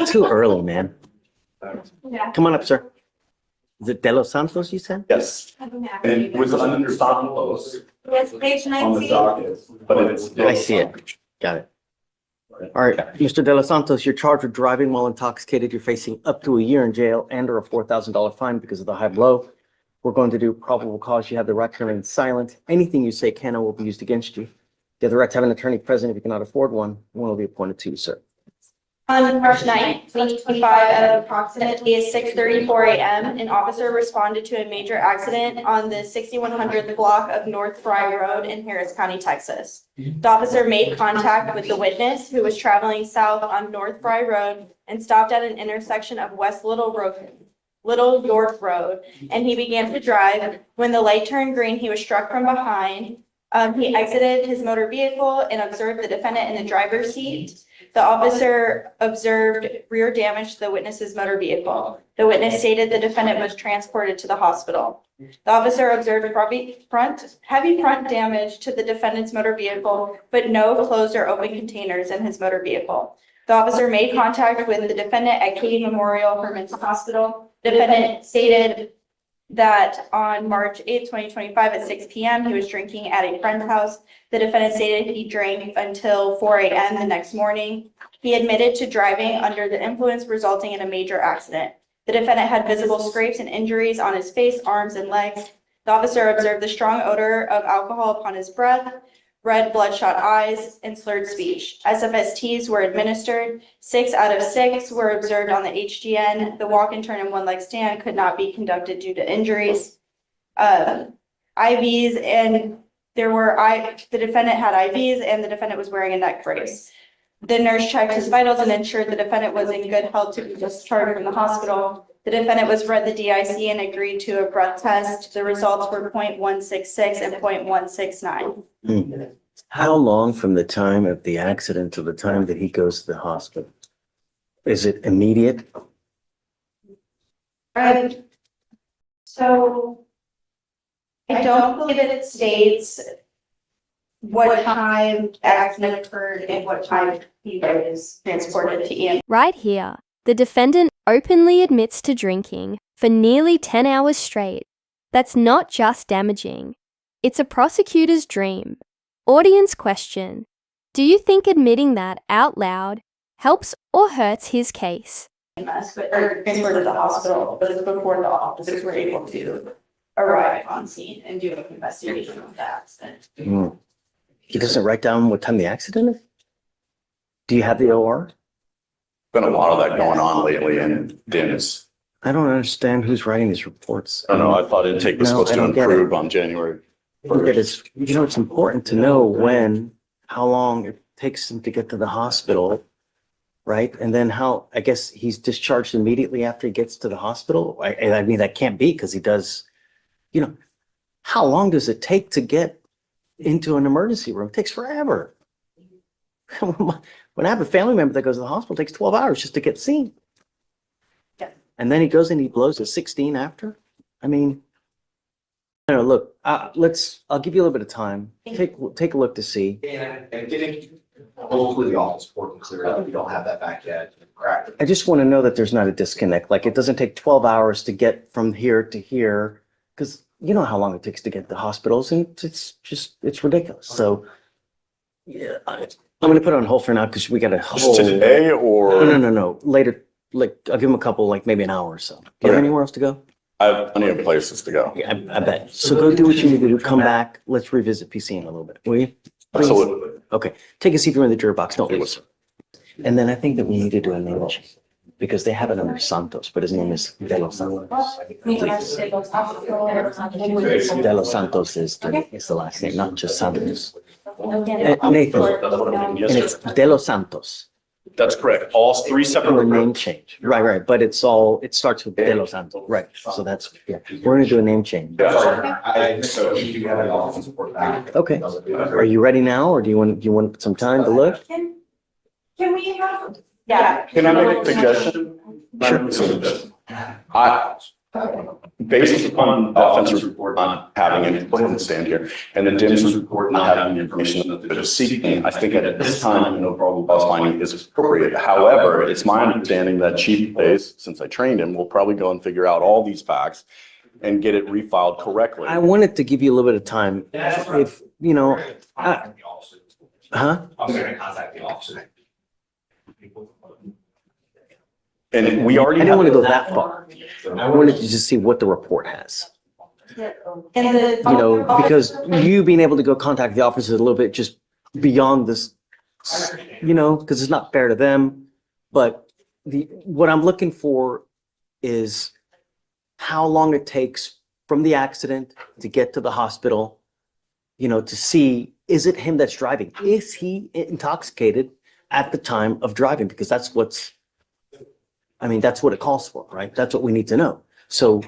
Too early, man. Yeah. Come on up, sir. Is it Delos Santos, you said? Yes, and it was under Santos Yes, page on the 19. docket, but it's. I see it. Got it. All right, Mr. Delos Santos, you're charged with driving while intoxicated. You're facing up to a year in jail and or a $4,000 fine because of the high blow. We're going to do probable cause. You have the right to remain silent. Anything you say can or will be used against you. You have the right to have an attorney present. If you cannot afford one will be appointed to you, sir. On March 9th, 2025, at approximately 6:34 a.m., an officer responded to a major accident on the 6100th block of North Fry Road in Harris County, Texas. The officer made contact with the witness, who was traveling south on North Fry Road and stopped at an intersection of West Little York Road, and he began to drive. When the light turned green, he was struck from behind. He exited his motor vehicle and observed the defendant in the driver's seat. The officer observed rear damage to the witness's motor vehicle. The witness stated the defendant was transported to the hospital. The officer observed heavy front damage to the defendant's motor vehicle, but no closed or open containers in his motor vehicle. The officer made contact with the defendant at Katy Memorial for Mental Hospital. The defendant stated that on March 8th, 2025 at 6 p.m. he was drinking at a friend's house. The defendant stated he drank until 4 a.m. the next morning. He admitted to driving under the influence, resulting in a major accident. The defendant had visible scrapes and injuries on his face, arms, and legs. The officer observed the strong odor of alcohol upon his breath, red bloodshot eyes, and slurred speech. SFSTs were administered. 6 out of 6 were observed on the HGN. The walk and turn and one leg stand could not be conducted due to injuries. IVs, and the defendant had IVs, and the defendant was wearing a neck brace. The nurse checked his vitals and ensured the defendant was in good health to be discharged from the hospital. The defendant was read the DIC and agreed to a breath test. The results were 0.166 and 0.169. How long from the time of the accident to the time that he goes to the hospital? Is it immediate? So I don't believe it states what time the accident occurred and what time he was transported to EM. Right here, the defendant openly admits to drinking for nearly 10 hours straight. That's not just damaging. It's a prosecutor's dream. Audience question: do you think admitting that out loud helps or hurts his case? Or transported to the hospital, but it's before the officers were able to arrive on scene and do an investigation of the accident. He doesn't write down what time the accident is? Do you have the OR? Been a lot of that going on lately in Dennis. I don't understand who's writing these reports. I don't know, I thought intake was No, supposed I to don't get improve on January. It's important to know how long it takes him to get to the hospital, right? And then I guess he's discharged immediately after he gets to the hospital. I mean, that can't be because he does, how long does it take to get into an emergency room? It takes forever. When I have a family member that goes to the hospital, it takes 12 hours just to get seen. Yeah. And then he goes and he blows a 16 after. I mean, look, I'll give you a little bit of time. Take a look to see. And hopefully the office working clear up. We don't have that back yet. Correct. I just want to know that there's not a disconnect. Like, it doesn't take 12 hours to get from here to here, because you know how long it takes to get to hospitals, and it's ridiculous. So, yeah, I'm going to put it on hold for now because we got a whole. Today or? No. Later, like, I'll give him a couple, like maybe an hour or so. Do you have anywhere else to go? I have plenty of places to go. Yeah, I bet. So go do what you need to do. Come back. Let's revisit PC in a little bit, will you? Absolutely. Okay. Take a seat. You're in the juror box. Don't leave. And then I think that we need to do a name change because they have it under Santos, but his name is Delos Santos. Delos Santos is the last name, not just Santos. Nathan, and it's Delos Santos. That's correct. All 3 separate. Or a name change. Right. But it starts with Delos Santos. Right. So that's, yeah. We're gonna do a name change. So we do have the office report back. Okay. Are you ready now, or do you want some time to look? Can we have? Yeah. Can I make a suggestion? Sure. I based upon the offense report not having any, go ahead and stand here, and the DIMS report not having the information that they're seeking, I think at this time, no probable cause finding is appropriate. However, it's my understanding that Chief Pace, since I trained him, will probably go and figure out all these facts and get it refiled correctly. I wanted to give you a little bit of time. If, you know, Contact the officer. huh? I'm gonna contact the officer. And we already I didn't have want to go that far. I wanted to just see what the report has. And the. You know, because you being able to go contact the officers a little bit just beyond this, you know, because it's not fair to them. But what I'm looking for is how long it takes from the accident to get to the hospital, you know, to see, is it him that's driving? Is he intoxicated at the time of driving? Because that's what it calls for, right? That's what we need to know. So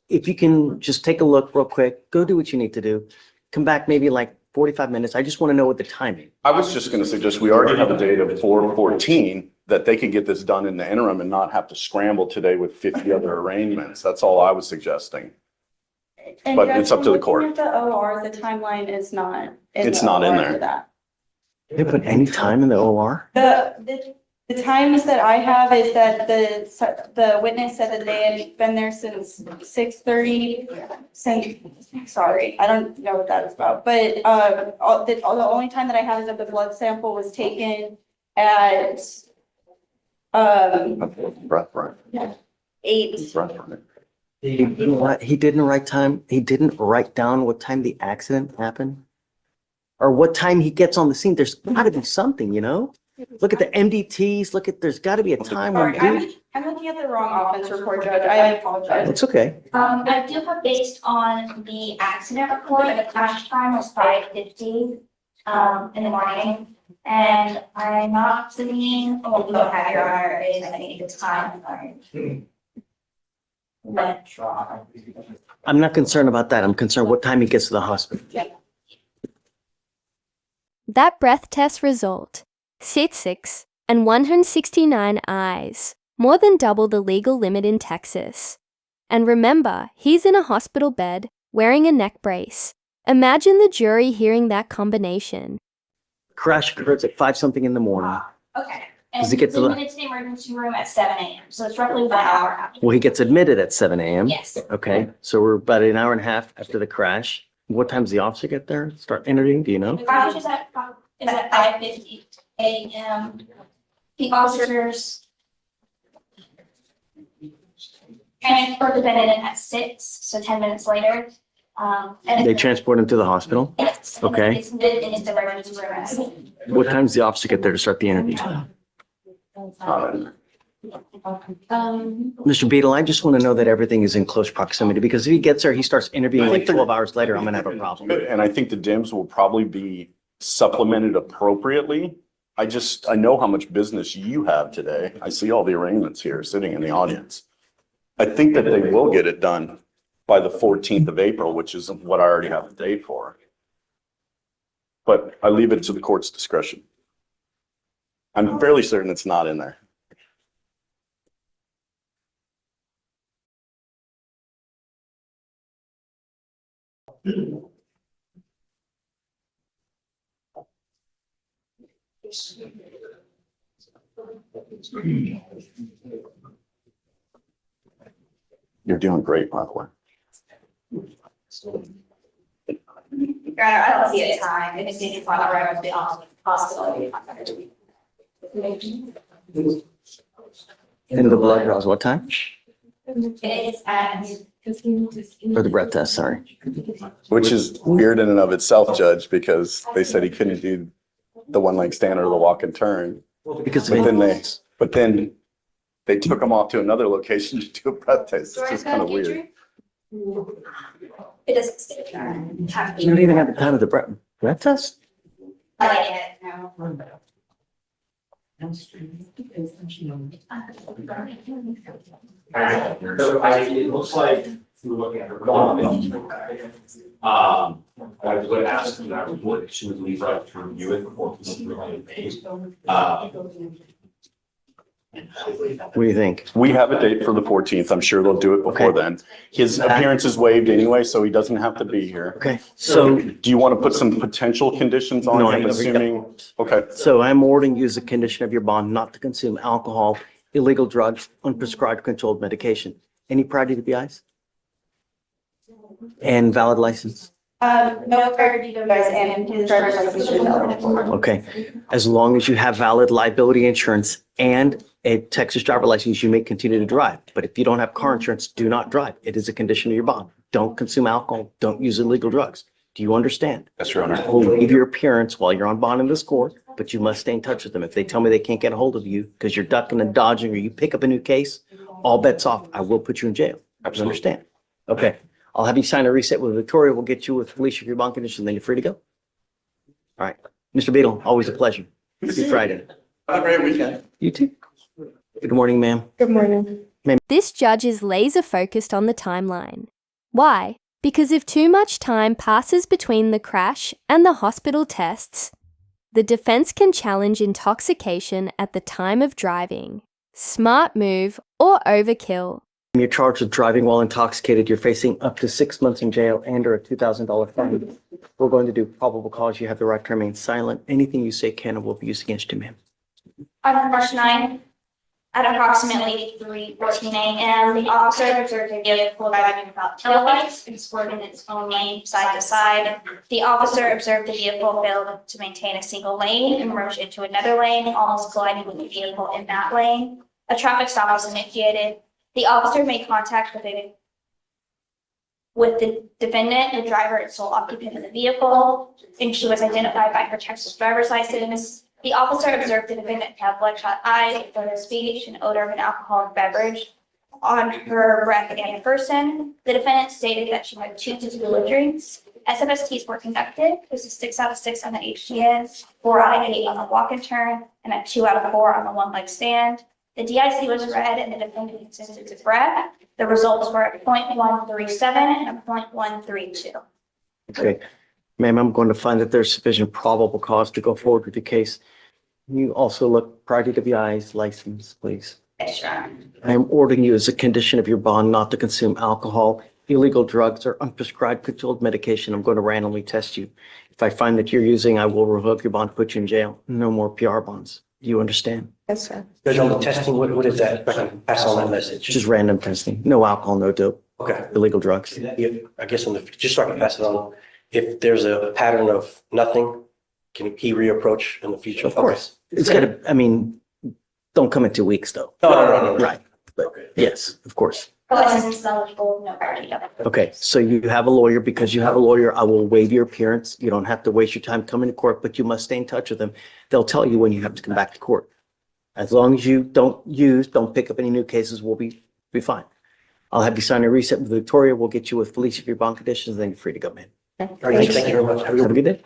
if you can just take a look real quick, go do what you need to do, come back maybe like 45 minutes. I just want to know what the timing. I was just going to suggest we already have a date of 4/14 that they could get this done in the interim and not have to scramble today with 50 other arraignments. That's all I was suggesting. And But Judge, it's up to the looking court. at the OR, the timeline is not. It's not in OR there. for that. They put any time in the OR? The times that I have is that the witness said that they had been there since 6:30. Sorry, I don't know what that is about, but the only time that I have is that the blood sample was taken at Breath, right? 8. Breath, right. He didn't write down what time the accident happened? Or what time he gets on the scene? There's gotta be something, you know? Look at the MDTs, there's gotta be a time when. Sorry, I'm looking at the wrong offense report, Judge. I apologize. It's okay. I do have based on the accident report, the crash time was 5:50 in the morning. And I'm not seeing, what we don't have here are is I think the time. I'm not concerned about that. I'm concerned what time he gets to the hospital. That breath test result, 6 and 169 eyes, more than double the legal limit in Texas. And remember, he's in a hospital bed, wearing a neck brace. Imagine the jury hearing that combination. Crash occurs at 5-something in the morning. Okay. Does And he get he's to the- admitted to the emergency room at 7 a.m. So it's roughly 1 hour after. Well, he gets admitted at 7 a.m. Yes. Okay, so we're about an hour and a half after the crash. What time does the officer get there? Start interviewing, do you know? The crash is at 5:50 a.m. The officers transport the defendant in at 6, so 10 minutes later. And They transport him to the hospital? yes, Okay. It's admitted in the emergency room at 7. What time does the officer get there to start the interview? Mr. Beadle, I just want to know that everything is in close proximity, because if he gets there, he starts interviewing like 12 hours later, I'm gonna have a problem. And I think the DIMS will probably be supplemented appropriately. I know how much business you have today. I see all the arraignments here sitting in the audience. I think that they will get it done by the 14th of April, which is what I already have the date for. But I leave it to the court's discretion. I'm fairly certain it's not in there. You're doing great, by the way. I don't see a time. It just needs to find right at the hospital. And the blood draws what time? It's at. Or the breath test, sorry. Which is weird in and of itself, Judge, because they said he couldn't do the one leg stand or the walk and turn. Because But then they took him off to another location to do a breath test. It's just kind of weird. It doesn't say there. you don't even have the time of the breath test? I no. So it looks like we're looking at her. I would ask that report, she would leave right to review it before considering it made. What do you think? We have a date for the 14th. I'm sure they'll do it before Okay. then. His appearance is waived anyway, so he doesn't have to be here. Okay, so, Do you want to put some potential conditions on No, him, I- assuming? Okay, so I'm ordering you as a condition of your bond not to consume alcohol, illegal drugs, unprescribed controlled medication. Any prior DWIs? And valid license? No prior DWIs and his driver's license is valid. Okay, as long as you have valid liability insurance and a Texas driver license, you may continue to drive. But if you don't have car insurance, do not drive. It is a condition of your bond. Don't consume alcohol, don't use illegal drugs. Do you understand? yes, Your Honor. Will waive your appearance while you're on bond in this court, but you must stay in touch with them. If they tell me they can't get a hold of you because you're ducking and dodging or you pick up a new case, all bets off. I will put you in jail. You Absolutely. understand? Okay, I'll have you sign a reset with Victoria. We'll get you with Fleischer for your bond condition, then you're free to go. All right, Mr. Beadle, always a pleasure. Happy Friday. Have a great weekend. You too. Good morning, ma'am. Good morning. This judge is laser focused on the timeline. Why? Because if too much time passes between the crash and the hospital tests, the defense can challenge intoxication at the time of driving. Smart move or overkill. You're charged with driving while intoxicated. You're facing up to 6 months in jail and or a $2,000 fine. We're going to do probable cause. You have the right to remain silent. Anything you say can and will be used against you, ma'am. On March 9th, at approximately 3:14 a.m., the officer observed a vehicle driving without taillights and swerving its own lane side to side. The officer observed the vehicle failed to maintain a single lane and merged into another lane, almost colliding with the vehicle in that lane. A traffic stop was initiated. The officer made contact with the defendant, the driver and sole occupant of the vehicle, and she was identified by her Texas driver's license. The officer observed the defendant to have bloodshot eyes, further speech, and odor of an alcoholic beverage on her breath and person. The defendant stated that she had 2 to 2 drinks. SFSTs were conducted. This is 6 out of 6 on the HGN, 4 out of 8 on the walk and turn, and a 2 out of 4 on the one-leg stand. The DIC was read and the defendant consented to breath. The results were at 0.137 and a 0.132. Okay. Ma'am, I'm going to find that there's sufficient probable cause to go forward with the case. You also look prior to DWI's license, please. Yes, Your Honor. I am ordering you as a condition of your bond not to consume alcohol, illegal drugs, or unprescribed controlled medication. I'm going to randomly test you. If I find that you're using, I will revoke your bond, put you in jail. No more PR bonds. Do you understand? Yes, sir. Judge, on the testing, what is that? If I can pass on that message. Just random testing. No alcohol, no dope, Okay. illegal drugs. I guess just so I can pass it on, if there's a pattern of nothing, can he reapproach in the future? Of course. It's gotta, I mean, don't come in 2 weeks though. No. Right. But Okay. yes, of course. License is eligible, no prior DWI. Okay, so you have a lawyer. Because you have a lawyer, I will waive your appearance. You don't have to waste your time coming to court, but you must stay in touch with them. They'll tell you when you have to come back to court. As long as you don't pick up any new cases, we'll be fine. I'll have you sign a reset with Victoria. We'll get you with Felicia for your bond conditions, then you're free to go, man. All right, thank you very much. Have a good day.